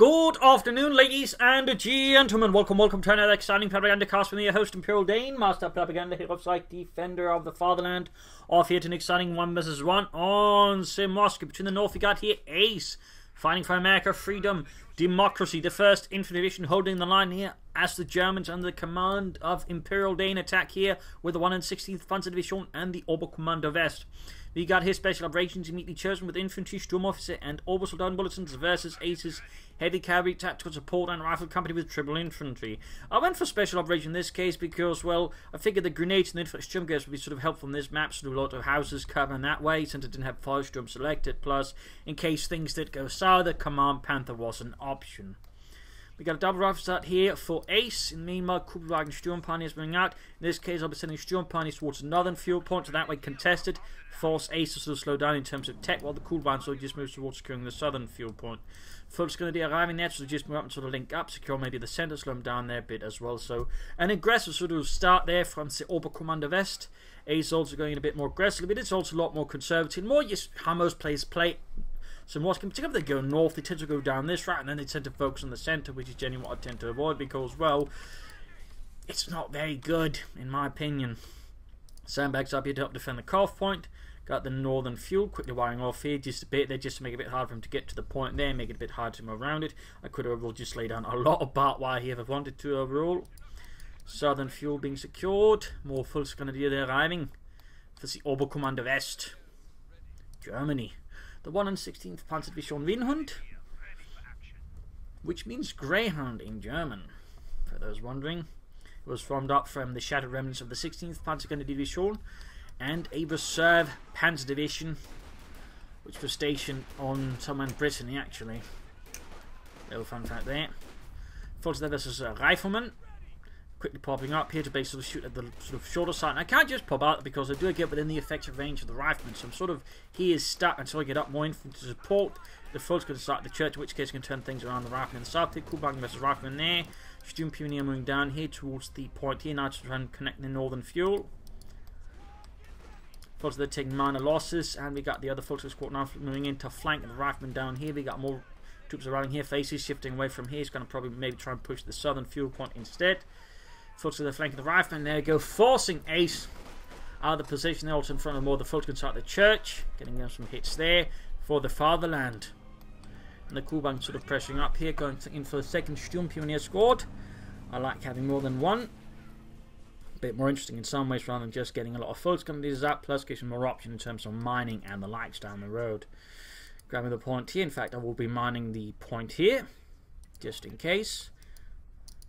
Good afternoon, ladies and gentlemen. Welcome to another exciting Propagandacast with me, your host, ImperialDane, Master of Propaganda, Hero of Sight, Defender of the Fatherland. Off here to an exciting 1 vs 1 on Semoisky. Between the north, we got here Ace, fighting for America, freedom, democracy. The 1st Infantry Division holding the line here as the Germans under the command of ImperialDane attack here with the 116th Panzer Division and the Oberkommando West. We got here special operations immediately chosen with infantry, Sturmofficer and Obersoldaten bulletins versus Ace's heavy cavalry, tactical support and rifle company with triple infantry. I went for special operation in this case because, well, I figured the grenades and the infantry sturm gas would be sort of helpful in this map, so do a lot of houses covering that way since it didn't have Firestorm selected, plus in case things did go sour, the Command Panther was an option. We got a double rifle start here for Ace. In the meanwhile, Kugelwagen Sturmpani is moving out. In this case, I'll be sending Sturmpani towards the northern fuel point, so that way contested. Force Ace to sort of slow down in terms of tech, while the Kugelwagen sort of just moves towards securing the southern fuel point. Fult's going to be arriving there, so just move up and sort of link up, secure maybe the center, slow him down there a bit as well. So an aggressive sort of start there from the Oberkommando West. Ace also going a bit more aggressively, but it's also a lot more conservative. More just how most players play. So most particularly if they go north, they tend to go down this route, and then they tend to focus on the centre, which is generally what I tend to avoid because, well, it's not very good, in my opinion. Sandbags up here to help defend the cutoff point. Got the northern fuel quickly wiring off here just a bit there, just to make it a bit hard for him to get to the point there, make it a bit hard to move around it. I could overall just lay down a lot of barbed wire here if I wanted to overall. Southern fuel being secured. More Fult's going to be there arriving for the Oberkommando West. Germany. The 116th Panzer Division Windhund, which means Greyhound in German, for those wondering. It was formed up from the shattered remnants of the 16th Panzer Division and a reserve Panzer Division, which was stationed on somewhere in Brittany, actually. Little fun fact there. Fulton versus a rifleman. Quickly popping up here to basically shoot at the sort of shorter side. And I can't just pop out because I do get within the effective range of the rifleman. So I'm sort of, he is stuck until I get up more infantry to support. The Fult's going to start the church, in which case you can turn things around the rifleman in the south. Kugelwagen versus rifleman there. Sturmpioneer moving down here towards the point here. Now to try and connect the northern fuel. Fult's they're taking minor losses. And we got the other Fult's squad now moving in to flank the rifleman down here. We got more troops arriving here. Faces shifting away from here. He's going to probably maybe try and push the southern fuel point instead. Fult's to the flank of the rifleman. There you go, forcing Ace out of the position. They're also in front of more. The Fult's can start the church, getting them some hits there for the fatherland. And the Kugelwagen sort of pressuring up here, going in for the 2nd Sturmpioneer squad. I like having more than one. A bit more interesting in some ways rather than just getting a lot of Fult's coming to up, plus gives you more option in terms of mining and the likes down the road. Grabbing the point here. In fact, I will be mining the point just in case.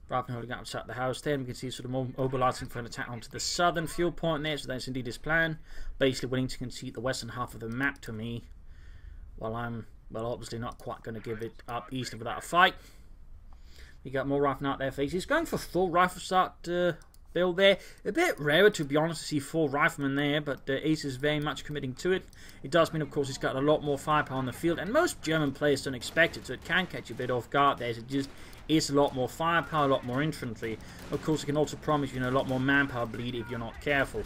Rifleman holding up outside the house there, and we can see sort of mobilizing for an attack onto the southern fuel point there, so that's indeed his plan. Basically willing to concede the western half of the map to me, while I'm, well, obviously not quite going to give it up easily without a fight. We got more riflemen out there for Ace. He's going for full rifle start build there. A bit rarer, to be honest, to see full riflemen there, but Ace is very much committing to it. It does mean, of course, he's got a lot more firepower on the field, and most German players don't expect it, so it can catch you a bit off guard there. So it just is a lot more firepower, a lot more infantry. Of course, it can also promise you a lot more manpower bleed if you're not careful.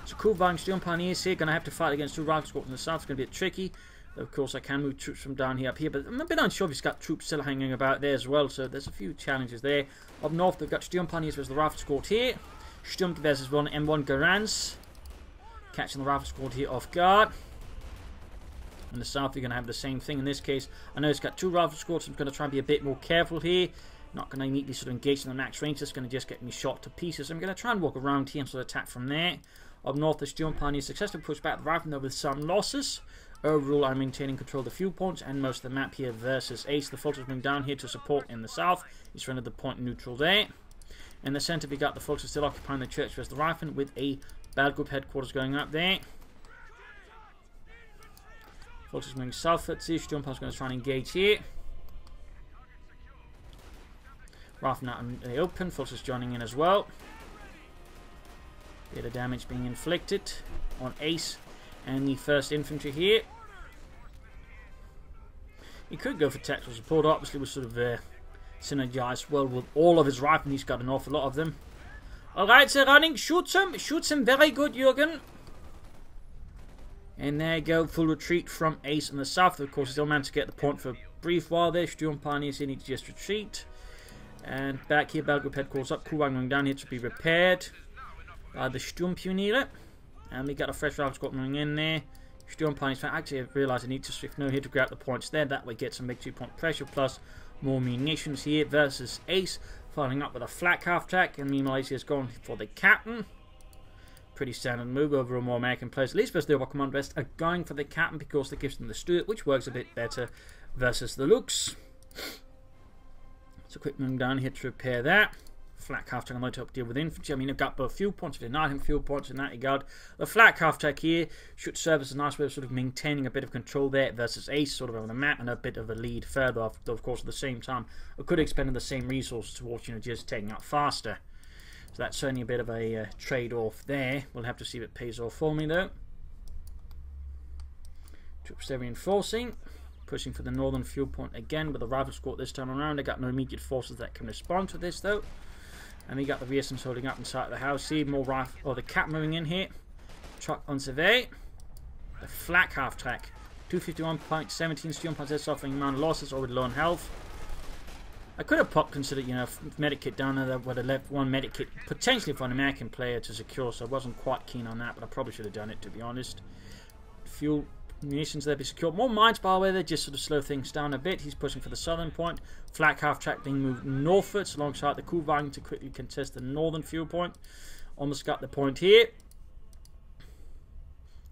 So Kugelwagen Sturmpioneers here, going to have to fight against 2 rifle squads in the south. It's going to be a bit tricky. Of course, I can move troops from down here up here, but I'm a bit unsure if he's got troops still hanging about there as well, so there's a few challenges there. Up north, they've got Sturmpioneers versus the rifle squad here. Sturm versus M1 Garans. Catching the rifle squad here off guard. In the south, you're going to have the same thing in this case. I know it's got 2 rifle squads, so I'm going to try and be a bit more careful here. Not going to immediately sort of engage in the max range. That's going to just get me shot to pieces. So I'm going to try and walk around here and sort of attack from there. Up north, the Sturmpioneers successfully push back the riflemen with some losses. Overall, I'm maintaining control of the fuel points and most of the map here versus Ace. The Fult's moving down here to support in the south. He's rendered the point neutral there. In the centre, we got the Fult's still occupying the church versus the riflemen with a battle group headquarters going up there. Fult's moving southwards here. Sturmpioneer's going to try and engage here. Riflemen out in the open. Fult's is joining in as well. Bit of damage being inflicted on Ace and the 1st Infantry here. He could go for tactical support. Obviously, we sort of synergized well with all of his riflemen. He's got an awful lot of them. Alright, they're running. Shoots him. Shoots him. Very good, Jürgen. And there you go. Full retreat from Ace in the south. Of course, he still managed to get the point for brief while there. Sturm Pioneers here need to just retreat. And back here, Battle Group headquarters up. Kuhwagen going down here to be repaired by the Sturmpioniere. And we got a fresh rifle squad moving in there. Sturm Pioneers, actually I realised I need to shift no here to grab the points there. That way get some big 2-point pressure plus more munitions here versus Ace. Following up with a flak half-track. And meanwhile Ace is going for the captain. Pretty standard move over a more American players. At least versus the Overwatch Command West are going for the captain because that gives them the Stuart, which works a bit better versus the Lux. So quick move down here to repair that. Flak half track I'm going to help deal with infantry. I mean, I've got both fuel points, but not having fuel points in that regard. The flak half track here should serve as a nice way of sort of maintaining a bit of control there versus Ace sort of on the map and a bit of a lead further off. Though, of course, at the same time, I could have expended the same resources towards, just taking out faster. So that's certainly a bit of a trade-off there. We'll have to see if it pays off for me, though. Troops there reinforcing. Pushing for the northern fuel point again with a rifle squad this time around. They got no immediate forces that can respond to this, though. And we got the rearsense holding up inside the house. See more rifle, or the cap moving in here. Truck on survey. The flak half-track. 251.17 Sturm Panzer suffering minor losses, already low on health. I could have popped considered, medic kit down there that would have left one medic kit potentially for an American player to secure, so I wasn't quite keen on that, but I probably should have done it, to be honest. Fuel munitions there be secured. More mines, by the way, they just sort of slow things down a bit. He's pushing for the southern point. Flak half-track being moved northwards alongside the Kuhwagen to quickly contest the northern fuel point. Almost got the point here.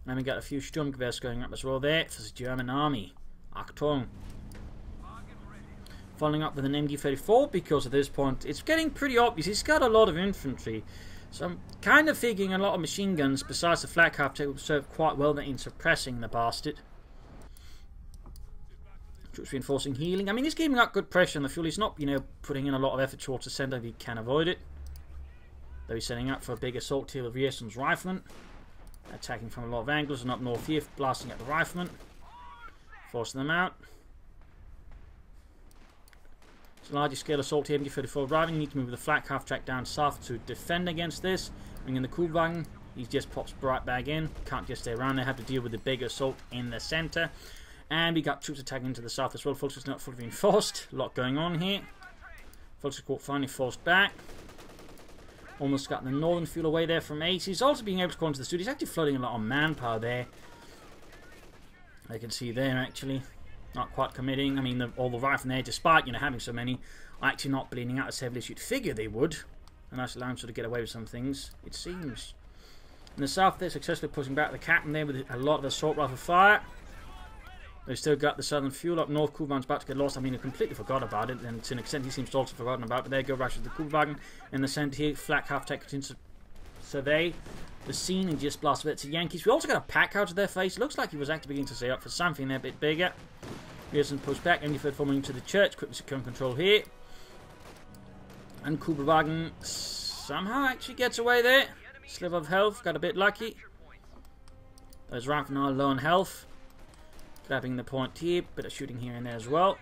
And we got a few Sturmgewehrs going up as well there for the German army. Achtung. Following up with an MG34 because at this point it's getting pretty obvious. He's got a lot of infantry. So I'm kind of figuring a lot of machine guns besides the flak half-track will serve quite well in suppressing the bastard. Troops reinforcing healing. I mean, he's keeping up good pressure on the fuel. He's not, putting in a lot of effort towards the centre if he can avoid it. Though he's setting up for a big assault here with Rierson's riflemen. Attacking from a lot of angles and up north here, blasting at the riflemen. Forcing them out. It's a larger scale assault here, MG34 arriving. Need to move the flak half-track down south to defend against this. Bring in the Kuhwagen. He just pops right back in. Can't just stay around. They have to deal with the big assault in the centre. And we got troops attacking into the south as well. Folks, it's not fully reinforced. A lot going on here. Folks, court finally forced back. Almost got the northern fuel away there from Ace. He's also being able to go into the studio. He's actually floating a lot of manpower there. I can see there actually. Not quite committing. I mean, all the rifle there, despite having so many, are actually not bleeding out as heavily as you'd figure they would. And that's allowing them to get away with some things, it seems. In the south, they're successfully pushing back the captain there with a lot of assault rifle fire. They've still got the southern fuel up north. Kuhwagen's about to get lost. I mean, I completely forgot about it, and to an extent, he seems to also have forgotten about it. But there you go, rushes the Kuhwagen in the centre here. Flak half-track continues to survey the scene and just blast a bit to Yankees. We also got a pack out of their face. Looks like he was actually beginning to say up for something there a bit bigger. Here's some push back. MG3 forming into the church. Quickly securing control here. And Kuhwagen somehow actually gets away there. Sliver of health. Got a bit lucky. Those riflemen are low on health. Grabbing the point here. Bit of shooting here and there as well.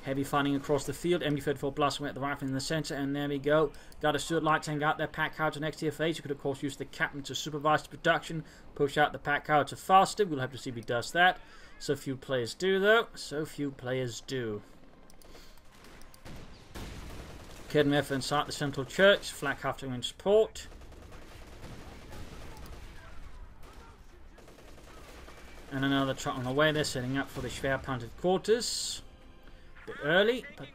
Heavy fighting across the field. MG34 blasting away at the rifle in the centre. And there we go. Got a Stuart light tank out there. Pack out to next tier phase. You could, of course, use the captain to supervise the production. Push out the pack out to faster. We'll have to see if he does that. So few players do, though. So few players do. Kedmev inside the central church. Flak half-track in support. And another truck on the way. They're setting up for the Schwerpanzer quarters. A bit early, but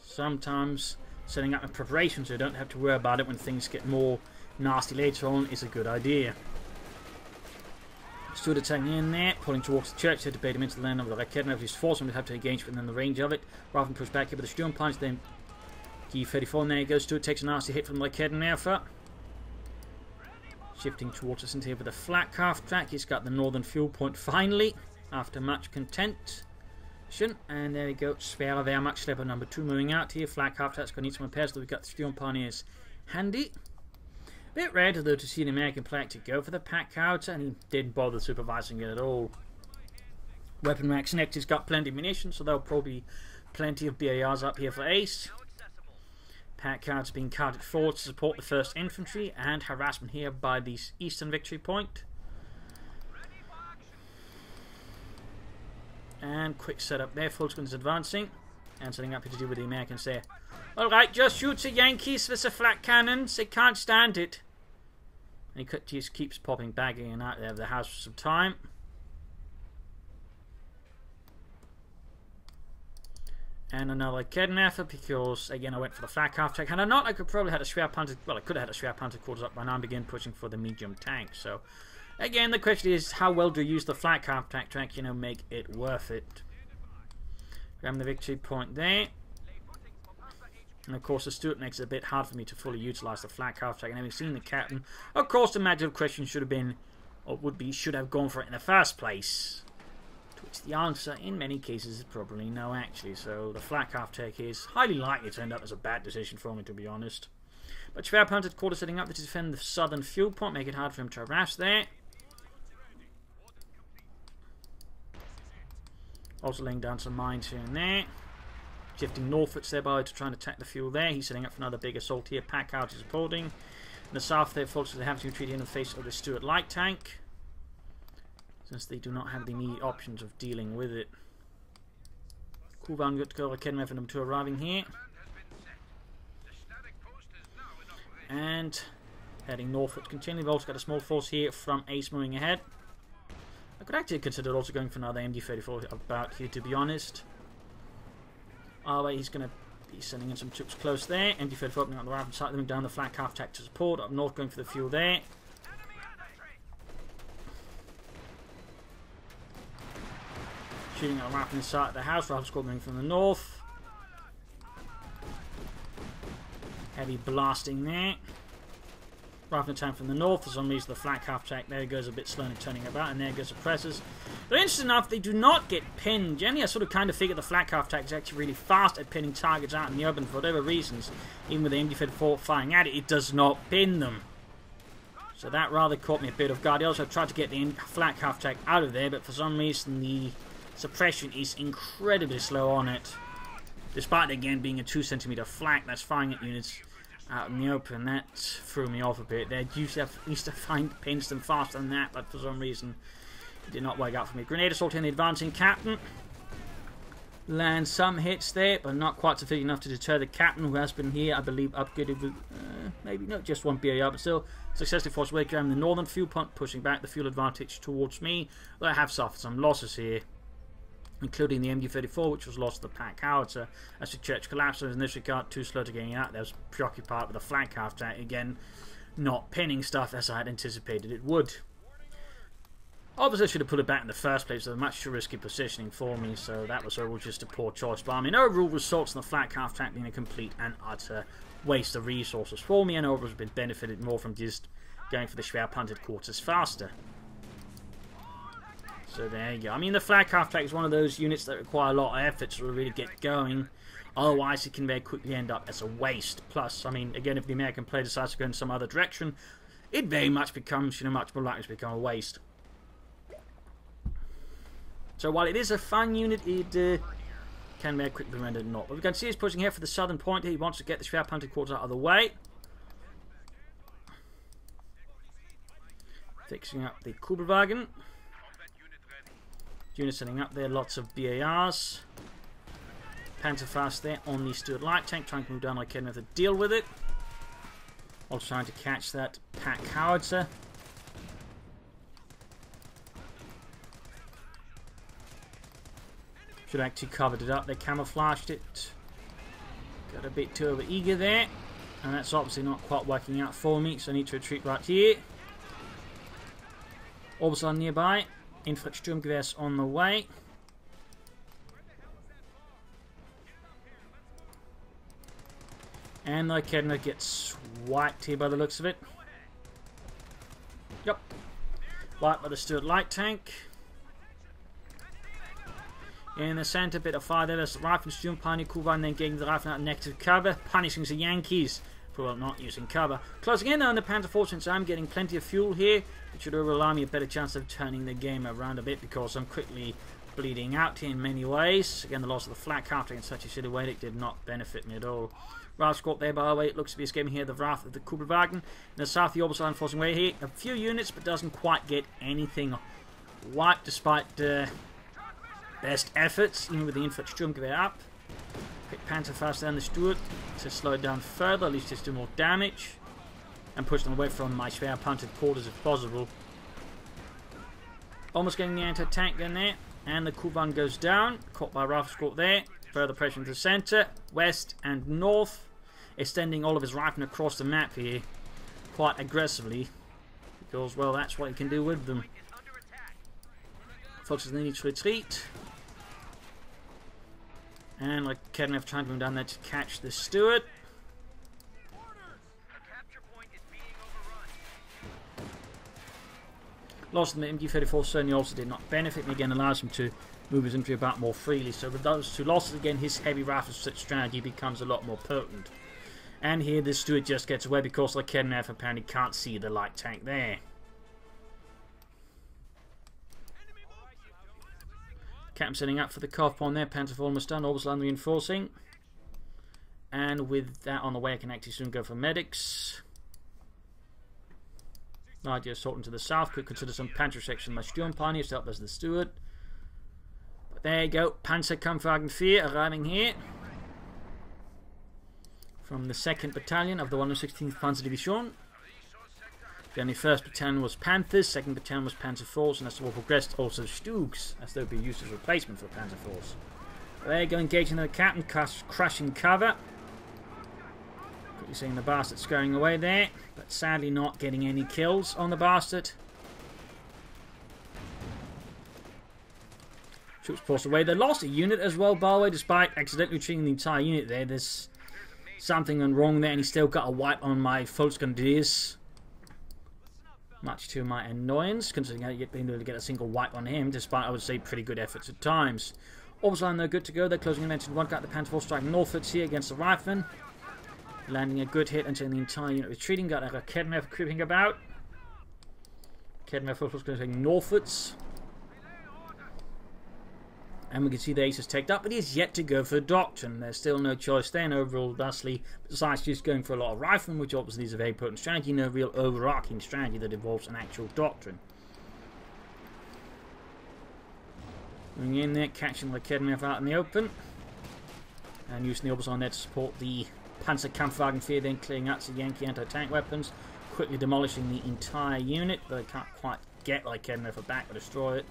sometimes setting up in preparation so you don't have to worry about it when things get more nasty later on is a good idea. Stuart attacking in there, pulling towards the church. They debate him into the land of the Raketen of his force, and we have to engage within the range of it. Rather than push back here with the Sturm punch, then G34, and there he goes. Stuart takes a nasty hit from the Raketen Alpha. Shifting towards us into here with a flak half-track. He's got the northern fuel point finally, after much contention. And there we go. Schwerer Wehrmacht Schlepper number 2 moving out here. Flak half-track's going to need some repairs, so we've got the Sturm Pioneers handy. Bit rare though to see an American player to go for the pack counter, and he didn't bother supervising it at all. Weapon racks next, he's got plenty of munitions, so there'll probably be plenty of BARs up here for Ace. Pack counter being counted forward to support the 1st Infantry, and harassment here by the eastern victory point. And quick setup there. Volksgun's advancing. And setting up here to deal with the Americans there. Alright, just shoot the Yankees with the flak cannons. They can't stand it. And he just keeps popping back in and out there of the house for some time. And another cannon effort because, again, I went for the flak half tank. Had I not, I could probably have a Schwerpanzer. Well, I could have had a Schwerpanzer quarters up by now and begin pushing for the medium tank. So, again, the question is, how well do you use the flak half tank to actually, make it worth it? Grab the victory point there. And of course, the Stuart makes it a bit hard for me to fully utilize the flak half tank. And having seen the captain, of course, the magical question should have been, or would be, should have gone for it in the first place. To which the answer, in many cases, is probably no, actually. So the flak half tank is highly likely to end up as a bad decision for me, to be honest. But Schwerpanzer quarter setting up to defend the southern fuel point, make it hard for him to harass there. Also laying down some mines here and there. Shifting northwards thereby to try and attack the fuel there. He's setting up for another big assault here. Pack out is supporting. In the south there, folks, they have to retreat in the face of the Stuart light tank, since they do not have the immediate options of dealing with it. Kuban good to go again for them two arriving here. And heading northwards continually. We've also got a small force here from Ace moving ahead. I could actually consider also going for another MD-34 about here, to be honest. Oh wait, he's going to be sending in some troops close there. MD-34 opening on the right side, moving down the flank half tack to support. Up north going for the fuel there. Shooting at a rifle inside the house. Rifle squad moving from the north. Heavy blasting there. Rifle attack from the north. For some reason the flank half tack there goes a bit slow and turning about, and there goes the presses. But interesting enough, they do not get pinned. Generally I sort of kind of figured the flank half tack is actually really fast at pinning targets out in the open for whatever reasons. Even with the MD-34 firing at it, it does not pin them. So that rather caught me a bit off guard. I also tried to get the flank half tack out of there, but for some reason the suppression is incredibly slow on it. Despite again being a 2cm flank that's firing at units out in the open, that threw me off a bit. They used to find pins them faster than that, but for some reason it did not work out for me. Grenade assault in the advancing captain. Lands some hits there, but not quite sufficient enough to deter the captain, who has been here, I believe, upgraded with maybe not just one BAR, but still successfully forced away from the northern fuel point, pushing back the fuel advantage towards me. Though I have suffered some losses here, including the MD-34, which was lost to the pack howitzer as the church collapsed. In this regard, too slow to getting out. They was preoccupied with the flank half tank again, not pinning stuff as I had anticipated it would. Obviously, I should have put it back in the first place. It was a much too risky positioning for me, so that was overall just a poor choice. But I mean, overall results in the flank half tank being a complete and utter waste of resources for me, and overall has been benefited more from just going for the Schwerpanzer quarters faster. So there you go. I mean, the flank half tank is one of those units that require a lot of effort to really get going. Otherwise, it can very quickly end up as a waste. Plus, I mean, again, if the American player decides to go in some other direction, it very much becomes, much more likely to become a waste. So while it is a fun unit, it can very quickly be rendered not. But we can see he's pushing here for the southern point here. He wants to get the Schwerpanzer quarters out of the way. Fixing up the Kubelwagen. Units setting up there, lots of BARs. Panzerfaust there on the Stuart light tank, trying to move down like Kenneth to deal with it. Also trying to catch that pack howitzer. Should have actually covered it up, they camouflaged it. Got a bit too over eager there. And that's obviously not quite working out for me, so I need to retreat right here. Orbison nearby. Infrastrukturgewehrs on the way. And the Kedner gets wiped here by the looks of it. Yep. Wiped by the Stuart light tank. In the center, bit of fire there. There's the rifle Stuart Pioneer Kuba, and then getting the rifle out of negative cover, punishing the Yankees for not using cover. Closing in on the Panzer IV, since I'm getting plenty of fuel here, it should allow me a better chance of turning the game around a bit, because I'm quickly bleeding out here in many ways. Again, the loss of the flak half in such a shitty way, it did not benefit me at all. Ralph Scott there, by the way, it looks to be escaping here the wrath of the Kubelwagen. In the south, the Oberstein forcing away here. A few units, but doesn't quite get anything wiped, despite best efforts, even with the Infantersturmgewehr up. Quick Panzer fast down the Stuart to slow it down further, at least just do more damage. And push them away from my schwer punted quarters if possible. Almost getting the anti-tank gun there. And the Kuban goes down. Caught by Rifle Squad there. Further pressure into the centre, west and north. Extending all of his riflemen across the map here. Quite aggressively. Because, well, that's what he can do with them. Foxes need to retreat. And like Kednev trying to move down there to catch the Stuart. Loss of the MG-34 certainly also did not benefit me. Again, allows him to move his infantry about more freely. So with those two losses, again, his heavy rifle strategy becomes a lot more potent. And here the Stuart just gets away because like Kednev apparently can't see the light tank there. Captain setting up for the CoH point there. Panzer almost done. Oberstland reinforcing. And with that on the way, I can actually soon go for medics. Idea assault into the south. Could consider some Panzer section by Sturmpioneers to help as the Stuart. But there you go. Panzerkampfwagen 4 arriving here. From the 2nd Battalion of the 116th Panzer Division. The only 1st Battalion was Panthers, 2nd Battalion was Panzer Force, and as the war progressed, also Stugs, as they would be used as replacement for Panzer Force. There you go, engaging the captain, crushing cover. Quickly seeing the bastard scurrying away there, but sadly not getting any kills on the bastard. Troops forced away. They lost a unit as well, by the way, despite accidentally treating the entire unit there. There's something wrong there, and he still got a wipe on my Volksgrenadiers. Much to my annoyance, considering I yet been able to get a single wipe on him, despite, I would say, pretty good efforts at times. Oberstland, they're good to go. They're closing in mentioned one. Got the Panzer Force striking northwards here against the Riflemen. Landing a good hit until the entire unit retreating. Got a Kednev creeping about. Kednev Force going to take northwards. And we can see the ace is taken up, but he's yet to go for doctrine. There's still no choice there, and overall, thusly, besides just going for a lot of riflemen, which obviously is a very potent strategy, no real overarching strategy that involves an actual doctrine. Going in there, catching the Kednev out in the open, and using the Oberstland there to support the Panzerkampfwagen 4, then clearing out some Yankee anti-tank weapons, quickly demolishing the entire unit, but they can't quite get like Kednev back or destroy it.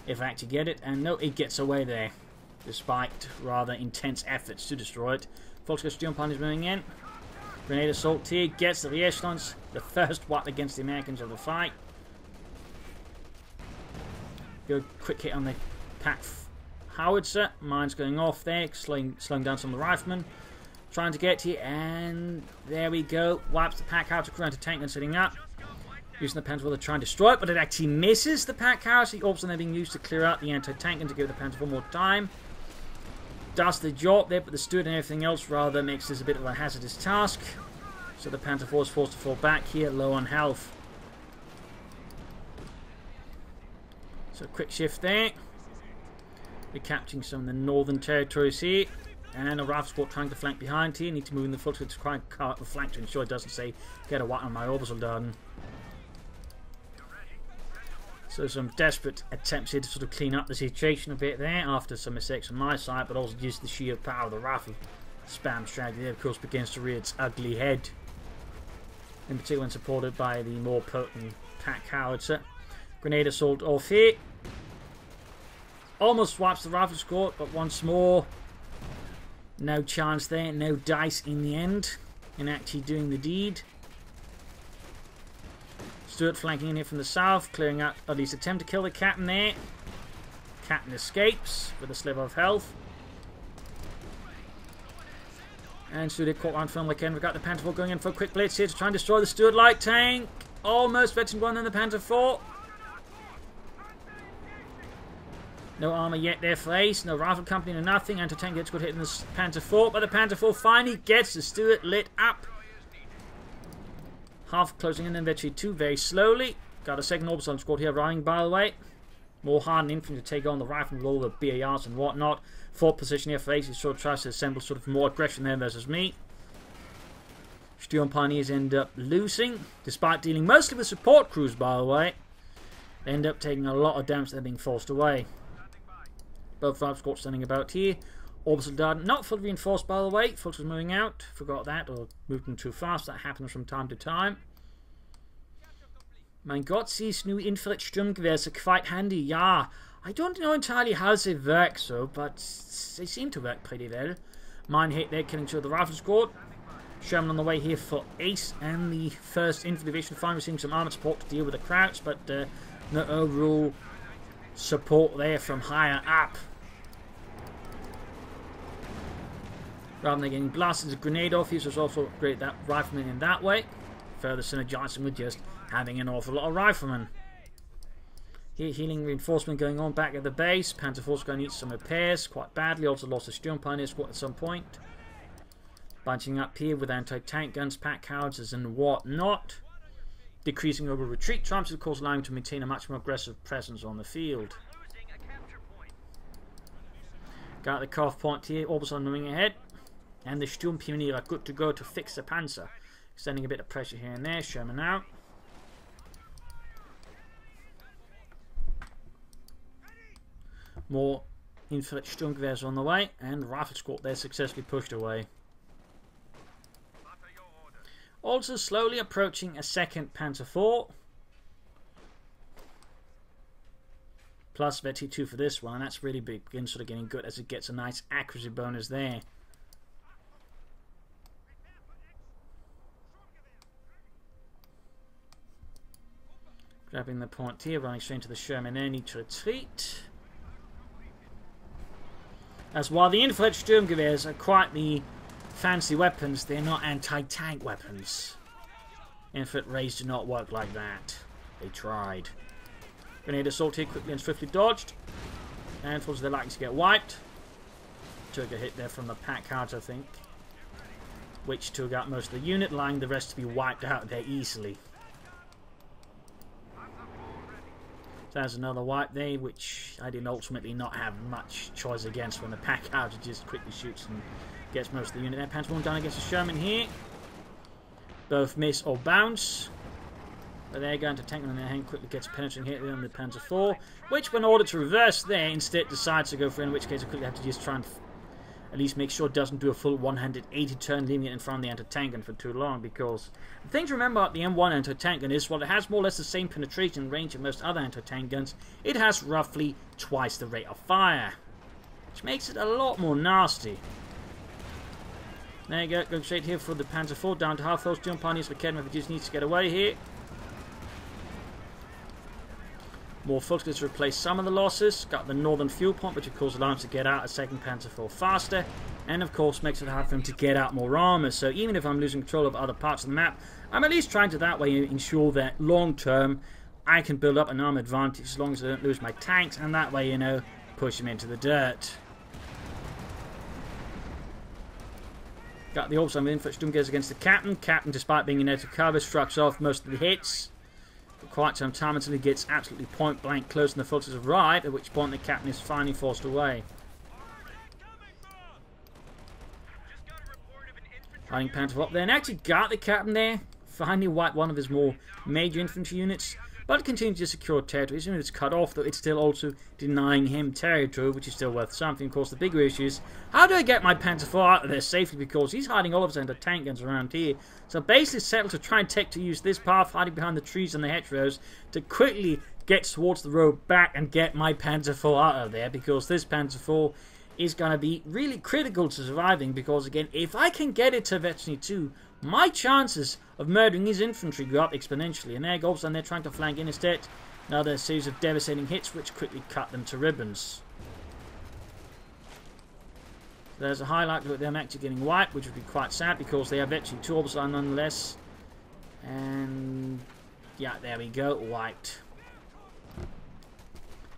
If I actually get it, and no, it gets away there, despite rather intense efforts to destroy it. Volksgrenadier is moving in. Grenade assault here, gets the re-echelons, the first wipe against the Americans of the fight. Good quick hit on the pack howitzer. Mine's going off there, slowing down some of the riflemen. Trying to get here, and there we go. Wipes the pack howitzer crew anti-tank and sitting up. Using the Panzer to try and destroy it, but it actually misses the pack house. The Orbs are being used to clear out the anti-tank and to give the Panzer one more time. Does the job there, but the Stuart and everything else rather makes this a bit of a hazardous task. So the Panzer IV is forced to fall back here, low on health. So quick shift there. We're capturing some of the northern territories here. And a rifle squad trying to flank behind here. Need to move in the foot to try and flank to ensure it doesn't say get a wipe on my Obersoldaten. So some desperate attempts here to sort of clean up the situation a bit there after some mistakes on my side, but also just the sheer power of the rifle spam strategy there, of course, begins to rear its ugly head. In particular when supported by the more potent pack howitzer. Grenade assault off here. Almost wipes the rifle squad, but once more, no chance there, no dice in the end in actually doing the deed. Stuart flanking in here from the south, clearing out at least attempt to kill the captain there. Captain escapes with a sliver of health. And Stuart caught one from again. We've got the Panzer IV going in for a quick blitz here to try and destroy the Stuart light tank. Almost veteran one in the Panzer IV. No armor yet there for Ace, no rifle company, no nothing. Anti-tank gets good hit in the Panzer IV, but the Panzer IV finally gets the Stuart lit up. Half closing in, then Vetri 2 very slowly. Got a second Oberstland squad here arriving, by the way. More hardened infantry to take on the rifle with all the BARs and whatnot. Fourth position here for Ace, he sort of tries to assemble sort of more aggression there versus me. Sturmpioneers end up losing, despite dealing mostly with support crews, by the way. They end up taking a lot of damage, they're being forced away. Both rifle squads standing about here. Orbital Darden, not fully reinforced by the way. Folks was moving out. Forgot that, or moved them too fast. That happens from time to time. Mein Gott, these new infrared Sturmgewehrs are quite handy, yeah. I don't know entirely how they work, so, but they seem to work pretty well. Mine hit there, killing two of the rifle squad. Sherman on the way here for Ace and the 1st Infantry Division, finally receiving some armoured support to deal with the Krauts, but no overall support there from higher up. Rather than getting blasted as a grenade off, he was also upgrade that rifleman in that way, further synergizing with just having an awful lot of riflemen. Here, healing reinforcement going on back at the base. Panzer Force going to need some repairs quite badly. Also lost a Sturm Pioneer squad at some point. Bunching up here with anti-tank guns, pack howitzers and whatnot. Decreasing over retreat times, of course, allowing to maintain a much more aggressive presence on the field. Got the cutoff point here, Orbison moving ahead. And the Sturm Pioneer are good to go to fix the Panzer. Extending a bit of pressure here and there. Sherman out. More infrared Sturmgewehrs on the way, and rifle squad there successfully pushed away. Also slowly approaching a 2nd Panzer IV. Plus T2 for this one, and that's really big. Begins sort of getting good as it gets a nice accuracy bonus there. Grabbing the point here, running straight into the Sherman there, need to retreat. As while the infrared Sturmgewehrs are quite the fancy weapons, they're not anti-tank weapons. Infrared rays do not work like that. They tried. Grenade assault here, quickly and swiftly dodged. And unfortunately they're likely to get wiped. Took a hit there from the pack howitzer, I think. Which took out most of the unit, allowing the rest to be wiped out there easily. So there's another wipe there, which I did ultimately not have much choice against when the pack howitzer just quickly shoots and gets most of the unit there. Panzer 1 down against the Sherman here. Both miss or bounce. But they're going to tank on their hand, quickly gets a penetrating hit on the Panzer IV, which when ordered to reverse there, instead decides to go for it, in which case I quickly have to just try and at least make sure it doesn't do a full 180 turn, leaving it in front of the anti-tank gun for too long, because the thing to remember about the M1 anti-tank gun is while it has more or less the same penetration range of most other anti-tank guns, it has roughly twice the rate of fire, which makes it a lot more nasty. There you go, going straight here for the Panzer IV, down to half those jump pioneers for Kedma, but just needs to get away here. More focus to replace some of the losses. Got the northern fuel point, which of course allows them to get out a 2nd Panzer IV faster, and of course makes it hard for them to get out more armor. So even if I'm losing control of other parts of the map, I'm at least trying to that way ensure that long term I can build up an armor advantage as long as I don't lose my tanks, and that way, you know, push them into the dirt. Got the also infantry Sturmgewehrs against the Captain. Captain, despite being in air to cover, shrugs off most of the hits for quite some time until he gets absolutely point blank close and the forces arrive, at which point the Captain is finally forced away. Fighting Panzer up there, and actually got the Captain there. Finally wiped one of his more major infantry units, but continues to secure territory. Even if it's cut off, though, it's still also denying him territory, which is still worth something. Of course, the bigger issue is, how do I get my Panzer IV out of there safely, because he's hiding all of his anti-tank guns around here. So basically settled to try and take to use this path, hiding behind the trees and the hedgerows, to quickly get towards the road back and get my Panzer IV out of there, because this Panzer IV is going to be really critical to surviving, because again, if I can get it to Vetchny 2, my chances of murdering his infantry go up exponentially. And there goes, and they're trying to flank in instead. Another series of devastating hits which quickly cut them to ribbons. So there's a highlight of them actually getting wiped, which would be quite sad because they have actually 2 orbitals nonetheless. And yeah, there we go, wiped.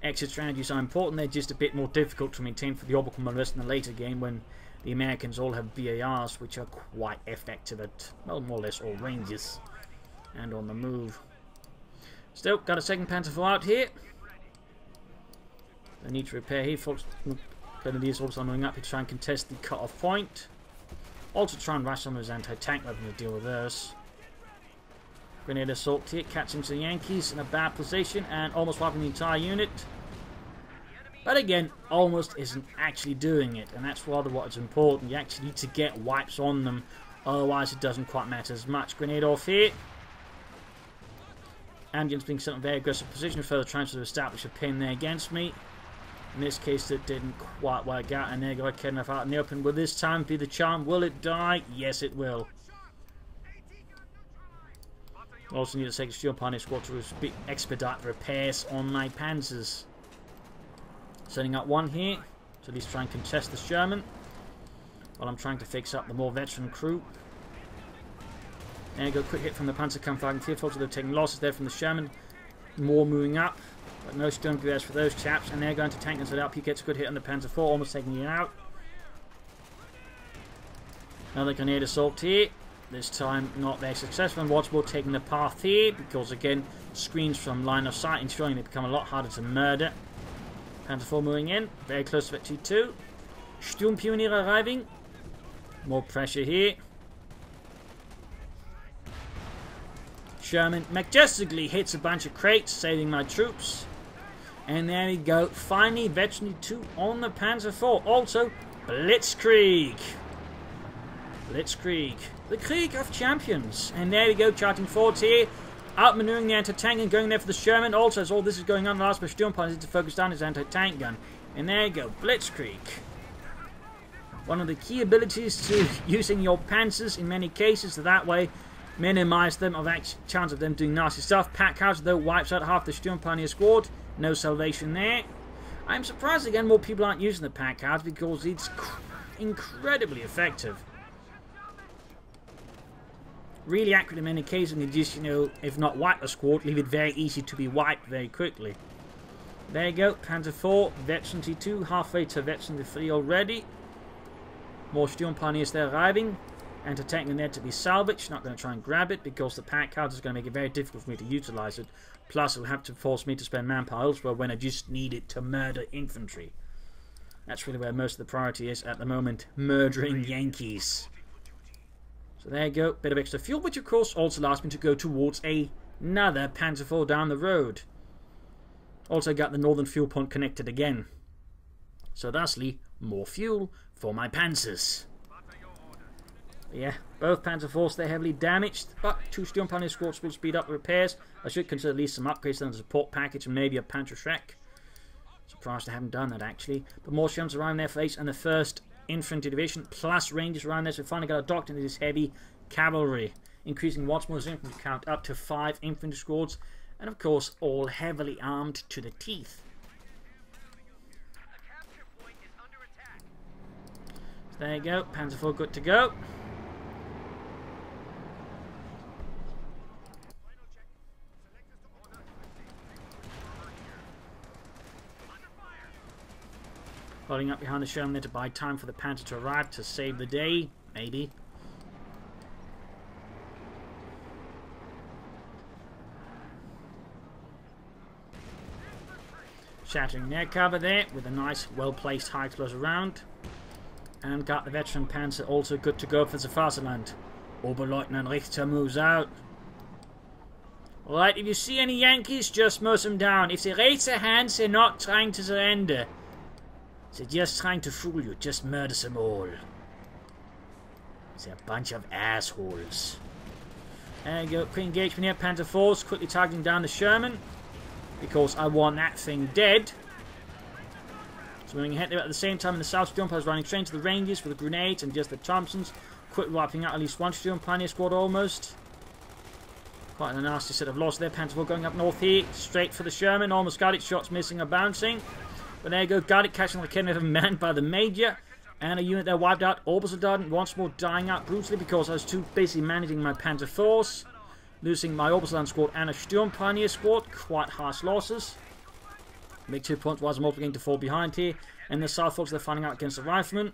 Exit strategies are important, they're just a bit more difficult to maintain for the orbital maneuvers in the later game when the Americans all have VARs, which are quite effective at, well, more or less all ranges and on the move. Still, got a 2nd Panzer IV out here. They need to repair here. Folks, these also moving up to try and contest the cut-off point. Also try and rush some of his anti-tank weapons to deal with those. Grenade assault here, catching the Yankees in a bad position and almost wiping the entire unit. But again, almost isn't actually doing it, and that's rather what is important. You actually need to get wipes on them, otherwise it doesn't quite matter as much. Grenade off here. Ambience being set in a very aggressive position, further trying to establish a pin there against me. In this case, it didn't quite work out, and there go Ken enough out in the open. Will this time be the charm? Will it die? Yes, it will. Also need to take a steel pioneer squad to expedite repairs on my panzers. Setting up one here, to at least try and contest the Sherman, while I'm trying to fix up the more veteran crew. There you go, quick hit from the Panzer campfire. Fearful they're taking losses there from the Sherman. More moving up, but no stone gears for those chaps, and they're going to tank and set up. He gets a good hit on the Panzer IV, almost taking it out. Another grenade assault here. This time not very successful, and Wadsworth taking the path here, because again, screens from line of sight ensuring they become a lot harder to murder. Panzer IV moving in, very close to T2. Sturmpionier arriving. More pressure here. Sherman majestically hits a bunch of crates, saving my troops. And there we go. Finally, Veteran 2 on the Panzer IV. Also, Blitzkrieg. Blitzkrieg. The Krieg of Champions. And there we go, charging forwards here. Outmaneuvering the anti-tank and going there for the Sherman. Also, as all this is going on, the last Sturmpanzer to focus down his anti-tank gun. And there you go, Blitzkrieg. One of the key abilities to using your panzers in many cases, so that way minimize them of chance of them doing nasty stuff. Packhouse though wipes out half the Sturmpioneer squad. No salvation there. I'm surprised again more people aren't using the Packhouse because it's incredibly effective. Really accurate in many cases, and you just, you know, if not wipe a squad, leave it very easy to be wiped very quickly. There you go, Panzer IV, Veteran T2, halfway to Veteran T3 already. More Sturmpioneers there arriving. Anti-tank in there to be salvaged. Not going to try and grab it because the Packhouse is going to make it very difficult for me to utilize it. Plus, it will have to force me to spend manpower elsewhere when I just need it to murder infantry. That's really where most of the priority is at the moment. Murdering Yankees. So there you go. Bit of extra fuel, which of course also allows me to go towards another Panzer IV down the road. Also got the northern fuel point connected again. So thusly, more fuel for my panzers. Yeah, both Panzer IVs, they're heavily damaged, but 2 Sturmpioneer squads will speed up the repairs. I should consider at least some upgrades on the support package and maybe a Panzer Shrek. Surprised I haven't done that actually. But more Shermans around their face, and the 1st Infantry Division plus Rangers around there, so we finally got a docked into this heavy cavalry. Increasing Wadsworth's infantry count up to 5 infantry squads, and of course all heavily armed to the teeth. So there you go, Panzer IV good to go. Holding up behind the Sherman there to buy time for the Panzer to arrive to save the day, maybe. Shattering their cover there with a nice, well-placed high close around. And got the veteran Panzer also good to go for the Vaterland. Oberleutnant Richter moves out. Alright, if you see any Yankees, just mow them down. If they raise their hands, they're not trying to surrender. They're just trying to fool you. Just murder them all. They're a bunch of assholes. There you go. Quick engagement here. Panzer IVs quickly targeting down the Sherman. Because I want that thing dead. So moving ahead there at the same time in the South, Sturmpioneers running straight into the Rangers with the grenades and just the Thompsons. Quick wiping out at least one Sturmpioneer squad almost. Quite a nasty set of losses there. Panzer IV going up north here. Straight for the Sherman. Almost got it. Shots missing or bouncing. But there you go, got it, catching the Kenneth manned by the Major. And a unit there wiped out. Obersoldaten once more dying out brutally because I was too busy managing my Panzer IVs. Losing my Obersoldaten squad and a Sturmpioneer squad. Quite harsh losses. Big 2 points while I'm also beginning to fall behind here. And the South folks, they're finding out against the Riflemen.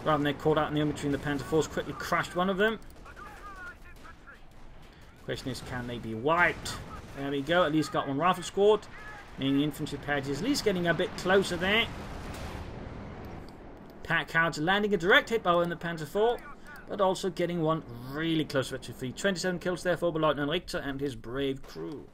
Rather than they're caught out in the in between, the Panzer IVs quickly crashed one of them. Question is, can they be wiped? There we go, at least got one rifle squad. Meaning the infantry package is at least getting a bit closer there. Packhounds landing a direct hit by one of the Panzer IV. but also getting one really close to victory. 27 kills there for Oberleutnant Richter and his brave crew.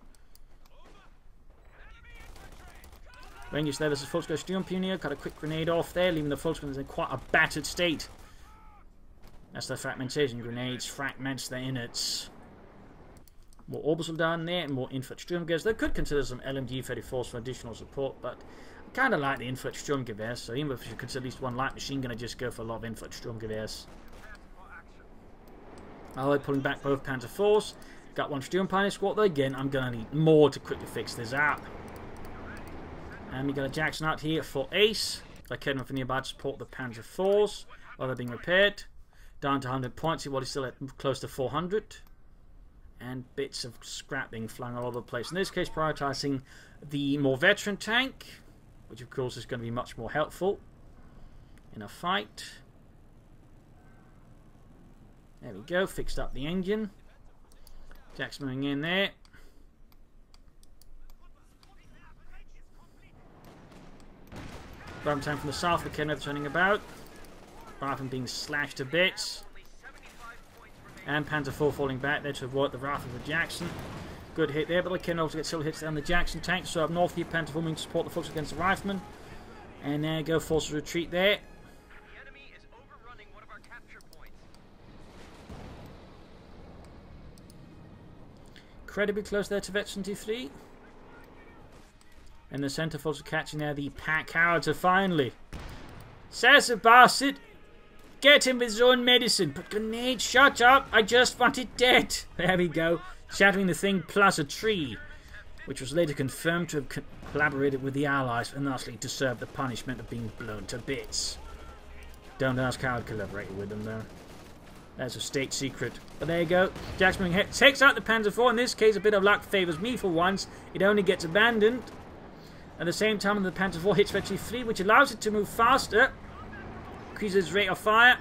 Rangers there, this is Volksgruppe Sturmpioneer. Got a quick grenade off there, leaving the Volksgruppe in quite a battered state. That's their fragmentation grenades, fragments their innards. More Obersoldaten there, and more Infant Sturmgewehrs. They could consider some LMG 34s for additional support, but I kind of like the Infant Sturmgewehrs, so even if you consider at least one light machine gun, I just go for a lot of Infant Sturmgewehrs. Alright, pulling back both Panzer IVs. Got one Sturmpioneer squad though. Again, I'm going to need more to quickly fix this up. And we got a Jackson out here for Ace. They're getting off nearby to support the Panzer IVs while they're being repaired. Down to 100 points, while he's still at close to 400. And bits of scrap being flung all over the place. In this case, prioritising the more veteran tank, which of course is going to be much more helpful in a fight. There we go, fixed up the engine. Jack's moving in there. Brahman tank from the south, the Kenneth turning about. Rifle being slashed to bits. And Panzer IV falling back there to avoid the wrath of the Jackson. Good hit there, but the Kenneth also gets still hits down the Jackson tank. So up north here, Panzer IV moving to support the folks against the Riflemen. And there you go, forces retreat there. The enemy is overrunning one of our capture points. Incredibly close there to Veteran T3. And the centre force are catching there the pack howitzer finally. Says the bastard, get him with his own medicine. But grenade, shut up, I just want it dead. There we go, shattering the thing plus a tree, which was later confirmed to have collaborated with the Allies and lastly to serve the punishment of being blown to bits. Don't ask how it collaborated with them though. That's a state secret. But there you go, Jack's moving ahead, takes out the Panzer IV. In this case, a bit of luck favours me for once. It only gets abandoned. At the same time, the Panzer IV hits Veteran 3, which allows it to move faster. Increases its rate of fire.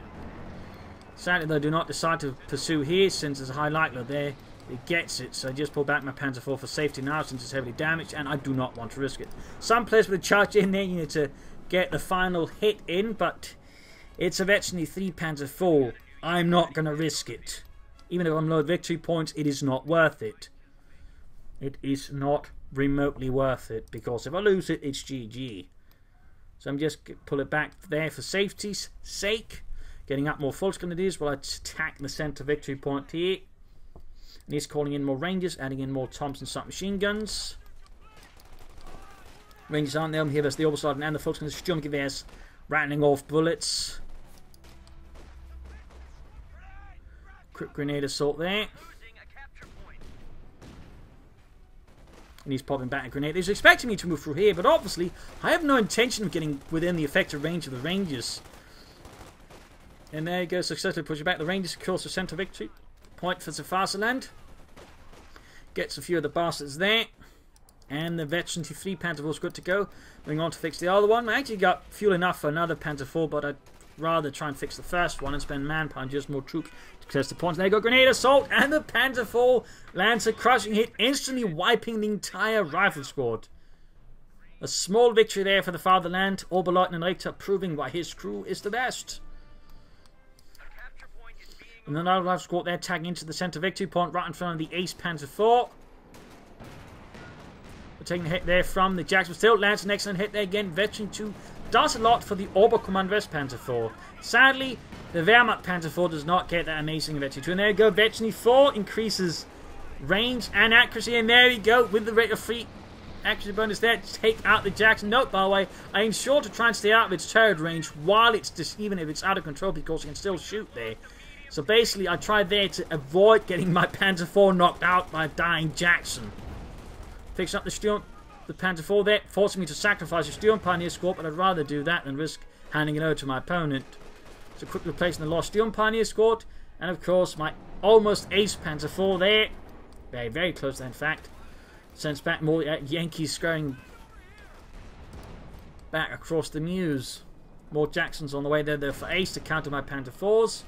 Sadly, they do not decide to pursue here, since there's a high likelihood there it gets it. So I just pull back my Panzer IV for safety now, since it's heavily damaged, and I do not want to risk it. Some players with a charge in there, you need to get the final hit in, but it's a Veteran 3 Panzer IV. I'm not going to risk it. Even if I'm low victory points, it is not worth it. It is not remotely worth it, because if I lose it, it's GG. So I'm just pull it back there for safety's sake, getting up more Volksgrenadiers while I attack the centre victory point here. And he's calling in more Rangers, adding in more Thompson submachine guns. Rangers aren't there. Here there's the Obersoldaten and the Volksgrenadier Sturmgewehrs rattling off bullets. Quick grenade assault there. And he's popping back a grenade. He's expecting me to move through here, but obviously I have no intention of getting within the effective range of the Rangers. And there you go, successfully pushing back the Rangers, secures the centre victory point for the Faserland. Gets a few of the bastards there. And the Veteran T3 Panzer IV is good to go. Moving on to fix the other one. I actually got fuel enough for another Panzer IV, but I'd rather try and fix the first one and spend manpower and just more troops to contest the points. There you go, grenade assault, and the Panzer IV lands a crushing hit, instantly wiping the entire rifle squad. A small victory there for the fatherland. Oberleutnant Richter proving why his crew is the best. And then another rifle squad there tagging into the centre victory point right in front of the Ace Panzer IV. We're taking a hit there from the Jackson. Still lands an excellent hit there again. Veteran 2 does a lot for the Oberkommand West Panzer IV. Sadly, the Wehrmacht Panzer IV does not get that amazing Veteran 2. And there you go, Veteran 4 increases range and accuracy. And there we go, with the rate of free accuracy bonus there, take out the Jackson. Note, by the way, I am sure to try and stay out of its turret range while it's just, even if it's out of control, because you can still shoot there. So basically, I tried there to avoid getting my Panzer IV knocked out by a dying Jackson. Fixing up the Panzer IV there, forcing me to sacrifice a Sturmpioneer squad, but I'd rather do that than risk handing it over to my opponent. So quickly replacing the lost Sturmpioneer squad, and of course my almost ace Panzer IV there, very, very close there in fact, sends back more Yankees scurrying back across the Meuse. More Jacksons on the way there for ace to counter my Panzer IVs,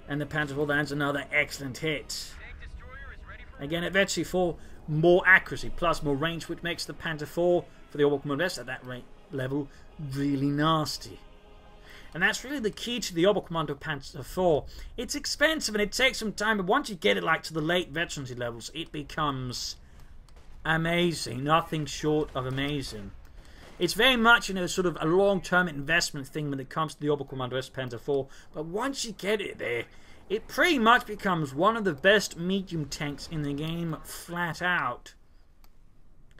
and the Panzer IV lands another excellent hit. Again, at Veteran 4, more accuracy plus more range, which makes the Panzer IV for the Oberkommand West at that level really nasty. And that's really the key to the Oberkommando Panzer IV. It's expensive and it takes some time, but once you get it like to the late veterancy levels, it becomes amazing. Nothing short of amazing. It's very much, you know, sort of a long-term investment thing when it comes to the Oberkommando S Panzer IV. But once you get it there, it pretty much becomes one of the best medium tanks in the game, flat out.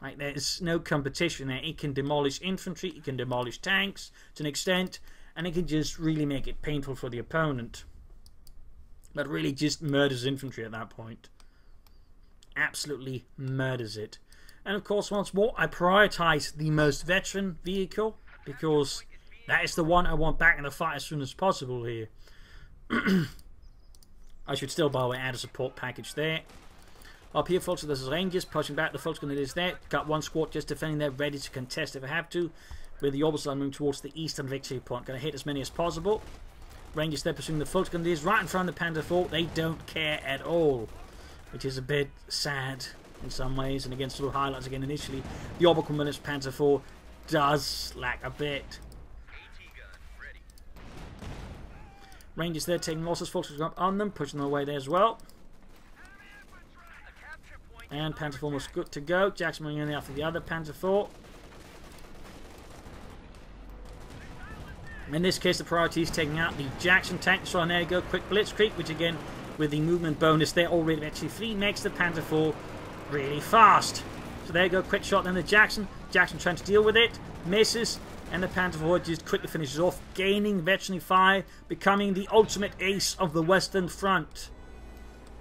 Like, there's no competition there. It can demolish infantry, it can demolish tanks to an extent, and it can just really make it painful for the opponent. But really just murders infantry at that point. Absolutely murders it. And of course, once more, I prioritize the most veteran vehicle, because that is the one I want back in the fight as soon as possible here. I should still, by the way, add a support package there. Up here, folks, there's Rangers pushing back the Volksgrenadiers there. Got one squad just defending there, ready to contest if I have to. With the Oberstlein moving towards the eastern victory point. Going to hit as many as possible. Rangers there pursuing the Volksgrenadiers right in front of the Panzer IV. They don't care at all, which is a bit sad in some ways. And again, sort of highlights again initially, the Oberkommando Panzer IV does lack a bit. Rangers there taking losses. Volksgrenadiers up on them, pushing their way there as well. And Panzer IV was good to go. Jackson moving in there after the other Panzer IV. In this case, the priority is taking out the Jackson tank. So there you go, quick blitzkrieg, which again, with the movement bonus there, already actually 3, makes the Panzer IV really fast. So there you go, quick shot, then the Jackson. Jackson trying to deal with it, misses, and the Panzer IV just quickly finishes off, gaining veterancy 5, becoming the ultimate ace of the Western Front.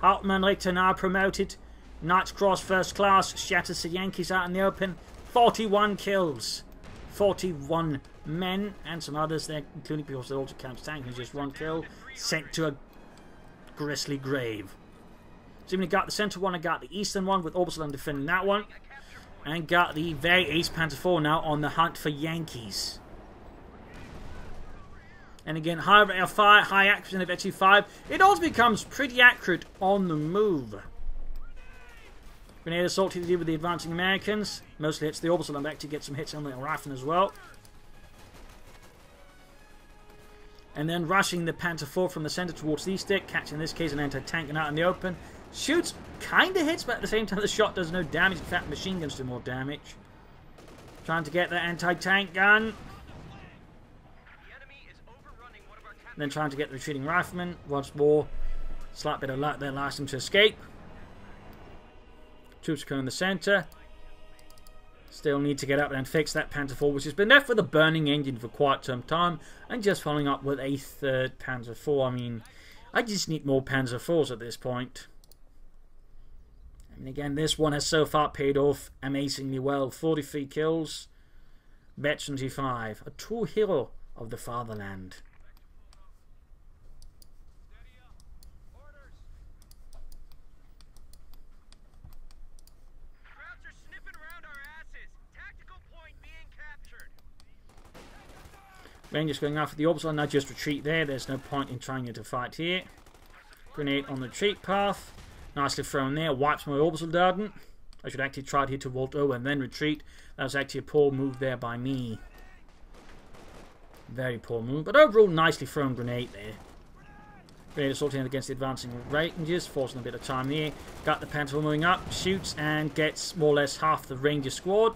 Hauptmann Richter now promoted. Knight's Cross First Class, shatters the Yankees out in the open. 41 kills. 41 men and some others there, including people that also counts tank, who's just 1 kill, sent to a grisly grave. So even got the centre one, I got the eastern one with Oberstlein defending that one, and got the very ace Panzer IV now on the hunt for Yankees. And again, high rate of fire, high accuracy of actually 5. It also becomes pretty accurate on the move. Grenade assault to deal with the advancing Americans. Mostly hits the Oberstlein back to get some hits on the Rifleman as well. And then rushing the Panzer IV from the centre towards the stick, catching in this case an anti-tank and out in the open. Shoots, kinda hits, but at the same time the shot does no damage. In fact, machine guns do more damage. Trying to get the anti-tank gun. And then trying to get the retreating Rifleman. Once more, slight bit of luck there allows him to escape. Troops go in the centre. Still need to get up and fix that Panzer IV, which has been left with a burning engine for quite some time. And just following up with a 3rd Panzer IV. I mean, I just need more Panzer IVs at this point. And again, this one has so far paid off amazingly well. 43 kills. Veterancy 5. A true hero of the fatherland. Rangers going after the Oberstlein. Now just retreat there. There's no point in trying to fight here. Grenade on the retreat path. Nicely thrown there. Wipes my Obersoldaten. I should actually try here to vault over and then retreat. That was actually a poor move there by me. Very poor move. But overall, nicely thrown grenade there. Grenade assaulting against the advancing Rangers. Forcing a bit of time here. Got the Panzer moving up. Shoots and gets more or less half the Ranger squad.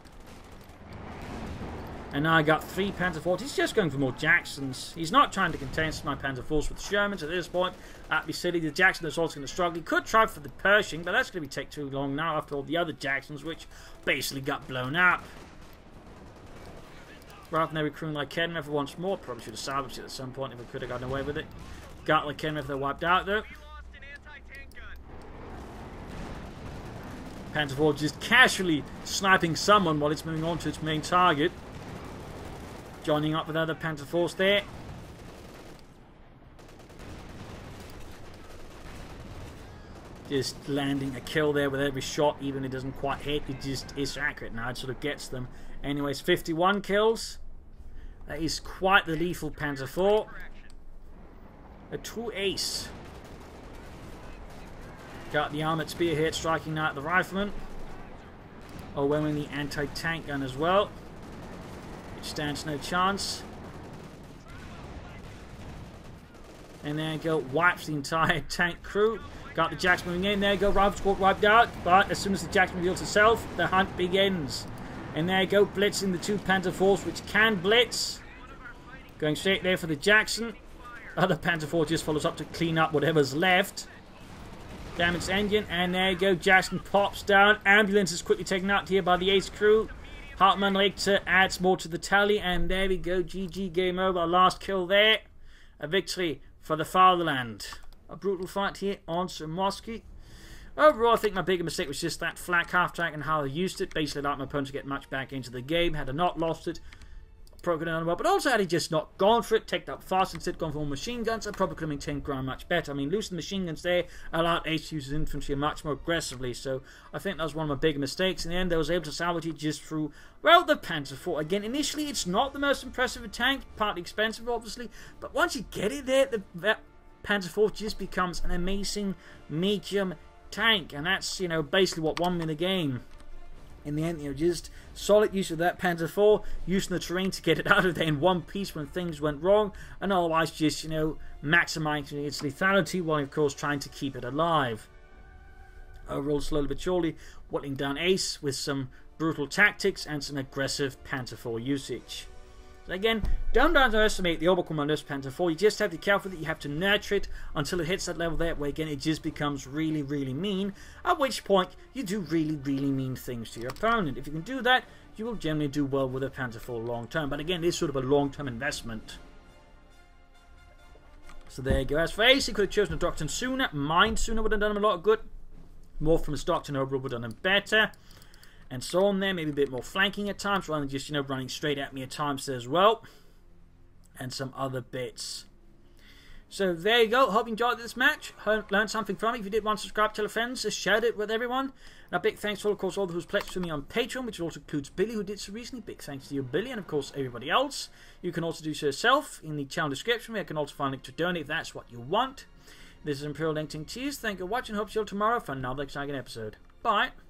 And now I got 3 Panzer IVs. He's just going for more Jacksons. He's not trying to contest my Panzer IVs with Shermans at this point. That'd be silly. The Jackson is also going to struggle. He could try for the Pershing, but that's going to take too long now after all the other Jacksons, which basically got blown up. Rather than recruiting like Kennemer once more. Probably should have salvaged it at some point if we could have gotten away with it. Got like Kennemer if they're wiped out though. Panzer IV just casually sniping someone while it's moving on to its main target. Joining up with other Panzer IVs there. Just landing a kill there with every shot, even if it doesn't quite hit. It just is accurate now. It sort of gets them. Anyways, 51 kills. That is quite the lethal Panzer IV. A true ace. Got the armoured spearhead striking now at the Rifleman. Overwhelming the anti-tank gun as well. Stands no chance. And there you go, wipes the entire tank crew. Got the Jacks moving in. There you go, rifle squad wiped out. But as soon as the Jacks reveals itself, the hunt begins. And there you go, blitzing the 2 Panzer IVs, which can blitz. Going straight there for the Jackson. Other Panzer IV just follows up to clean up whatever's left. Damaged engine, and there you go, Jackson pops down. Ambulance is quickly taken out here by the Ace crew. Hartmann later adds more to the tally, and there we go, GG, game over. Last kill there. A victory for the fatherland. A brutal fight here on Semoisky. Overall, I think my bigger mistake was just that flak half-track and how I used it. Basically allowed my opponent to get much back into the game. Had I not lost it, probably could have done well. But also, had he just not gone for it, taken up fast instead of gone for more machine guns, I probably could have maintained ground much better. I mean, losing the machine guns there allowed Ace to use his infantry much more aggressively. So I think that was one of my bigger mistakes. In the end, I was able to salvage it just through, well, the Panzer IV. Again, initially, it's not the most impressive tank, partly expensive, obviously. But once you get it there, the Panzer IV just becomes an amazing medium tank. And that's, you know, basically what won me the game. In the end, you know, just solid use of that Panzer IV, using the terrain to get it out of there in one piece when things went wrong, and otherwise just, you know, maximizing its lethality while, of course, trying to keep it alive. Overall, slowly but surely, whittling down Ace with some brutal tactics and some aggressive Panzer IV usage. So again, don't underestimate the Oberkommandos Panzer IV. You just have to be careful that you have to nurture it until it hits that level there, where again it just becomes really, really mean. At which point you do really, really mean things to your opponent. If you can do that, you will generally do well with a Panzer IV long term. But again, it is sort of a long-term investment. So there you go. As for Ace, he could have chosen a doctrine sooner. Mine sooner would have done him a lot of good. More from his doctrine overall would have done him better. And so on there, maybe a bit more flanking at times, rather than just, you know, running straight at me at times as well. And some other bits. So there you go. Hope you enjoyed this match. Learned something from it. If you did want to subscribe, tell your friends, share it with everyone. And a big thanks to, of course, all those who's pledged to me on Patreon, which also includes Billy, who did so recently. Big thanks to you, Billy, and of course everybody else. You can also do so yourself in the channel description, where you can also find a link to donate if that's what you want. This is ImperialDane. Cheers. Thank you for watching. Hope to see you all tomorrow for another exciting episode. Bye.